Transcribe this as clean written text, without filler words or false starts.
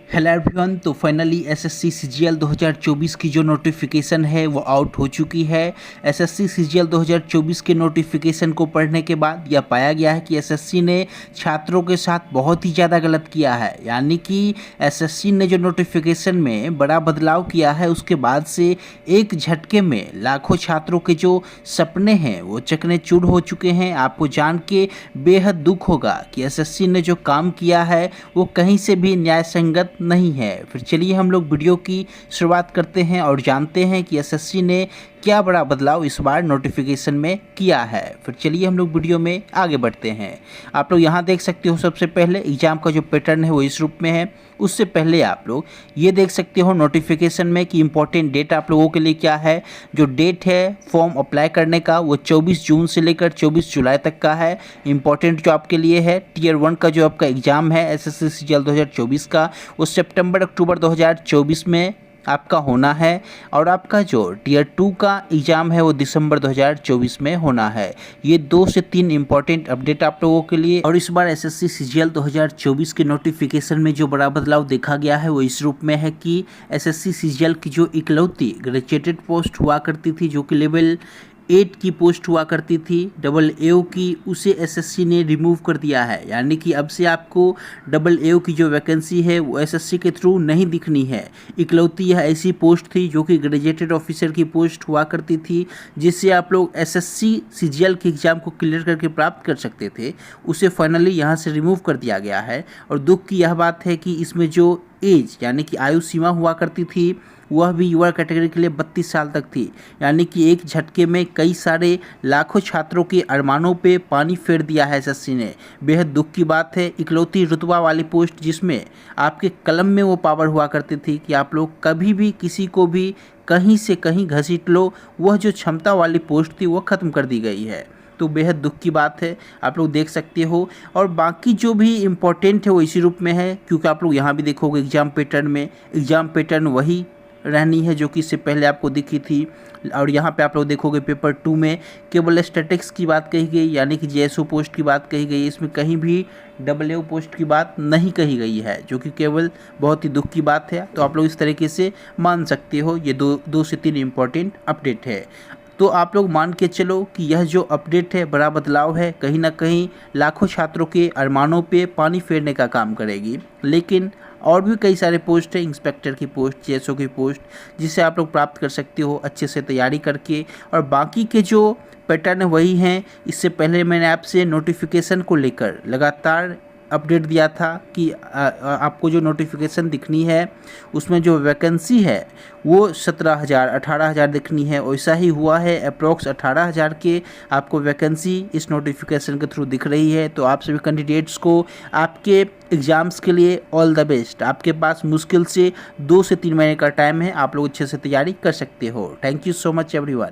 Hello everyone. तो finally SSC CGL 2024 की जो नोटिफिकेशन है वो आउट हो चुकी है। एसएससी सीजीएल 2024 के नोटिफिकेशन को पढ़ने के बाद यह पाया गया है कि एसएससी ने छात्रों के साथ बहुत ही ज़्यादा गलत किया है। यानी कि एसएससी ने जो नोटिफिकेशन में बड़ा बदलाव किया है उसके बाद से एक झटके में लाखों छात्रों के जो सपने हैं वो चकनाचूर हो चुके हैं। आपको जान के बेहद दुख होगा कि एसएससी ने जो काम किया है वो कहीं से भी न्याय संगत नहीं है। फिर चलिए हम लोग वीडियो की शुरुआत करते हैं और जानते हैं कि एसएससी ने क्या बड़ा बदलाव इस बार नोटिफिकेशन में किया है। फिर चलिए हम लोग वीडियो में आगे बढ़ते हैं। आप लोग यहाँ देख सकते हो, सबसे पहले एग्जाम का जो पैटर्न है वो इस रूप में है। उससे पहले आप लोग ये देख सकते हो नोटिफिकेशन में कि इम्पोर्टेंट डेट आप लोगों के लिए क्या है। जो डेट है फॉर्म अप्लाई करने का वो 24 जून से लेकर 24 जुलाई तक का है। इम्पोर्टेंट जो आपके लिए है टियर 1 का जो आपका एग्ज़ाम है एसएससी सीजीएल 2024 का वो सितंबर अक्टूबर 2024 में आपका होना है। और आपका जो टियर 2 का एग्ज़ाम है वो दिसंबर 2024 में होना है। ये 2 से 3 इंपॉर्टेंट अपडेट आप लोगों के लिए। और इस बार एसएससी सीजीएल 2024 के नोटिफिकेशन में जो बड़ा बदलाव देखा गया है वो इस रूप में है कि एसएससी सीजीएल की जो इकलौती ग्रेजुएटेड पोस्ट हुआ करती थी, जो कि लेवल 8 की पोस्ट हुआ करती थी डबल एओ की, उसे एसएससी ने रिमूव कर दिया है। यानी कि अब से आपको डबल एओ की जो वैकेंसी है वो एसएससी के थ्रू नहीं दिखनी है। इकलौती यह ऐसी पोस्ट थी जो कि ग्रेजुएटेड ऑफिसर की पोस्ट हुआ करती थी, जिससे आप लोग एसएससी सीजीएल के एग्ज़ाम को क्लियर करके प्राप्त कर सकते थे। उसे फाइनली यहाँ से रिमूव कर दिया गया है। और दुख की यह बात है कि इसमें जो एज यानी कि आयु सीमा हुआ करती थी वह भी युवा कैटेगरी के लिए 32 साल तक थी। यानी कि एक झटके में कई सारे लाखों छात्रों के अरमानों पे पानी फेर दिया है एसएससी ने। बेहद दुख की बात है। इकलौती रुतबा वाली पोस्ट जिसमें आपके कलम में वो पावर हुआ करती थी कि आप लोग कभी भी किसी को भी कहीं से कहीं घसीट लो, वह जो क्षमता वाली पोस्ट थी वो ख़त्म कर दी गई है। तो बेहद दुख की बात है, आप लोग देख सकते हो। और बाकी जो भी इम्पोर्टेंट है वो इसी रूप में है, क्योंकि आप लोग यहाँ भी देखोगे एग्ज़ाम पैटर्न में एग्ज़ाम पैटर्न वही रहनी है जो कि इससे पहले आपको दिखी थी। और यहाँ पे आप लोग देखोगे पेपर 2 में केवल स्टैटिक्स की बात कही गई, यानी कि जेएसओ पोस्ट की बात कही गई। इसमें कहीं भी डबल एओ पोस्ट की बात नहीं कही गई है, जो कि केवल बहुत ही दुख की बात है। तो आप लोग इस तरीके से मान सकते हो ये दो से 3 इम्पॉर्टेंट अपडेट है। तो आप लोग मान के चलो कि यह जो अपडेट है बड़ा बदलाव है, कहीं ना कहीं लाखों छात्रों के अरमानों पे पानी फेरने का काम करेगी। लेकिन और भी कई सारे पोस्ट है, इंस्पेक्टर की पोस्ट, जेएसओ की पोस्ट, जिसे आप लोग प्राप्त कर सकते हो अच्छे से तैयारी करके। और बाकी के जो पैटर्न वही हैं। इससे पहले मैंने आपसे नोटिफिकेशन को लेकर लगातार अपडेट दिया था कि आपको जो नोटिफिकेशन दिखनी है उसमें जो वैकेंसी है वो 17,000 18,000 दिखनी है। वैसा ही हुआ है, अप्रॉक्स 18,000 के आपको वैकेंसी इस नोटिफिकेशन के थ्रू दिख रही है। तो आप सभी कैंडिडेट्स को आपके एग्ज़ाम्स के लिए ऑल द बेस्ट। आपके पास मुश्किल से 2 से 3 महीने का टाइम है, आप लोग अच्छे से तैयारी कर सकते हो। Thank you so much everyone.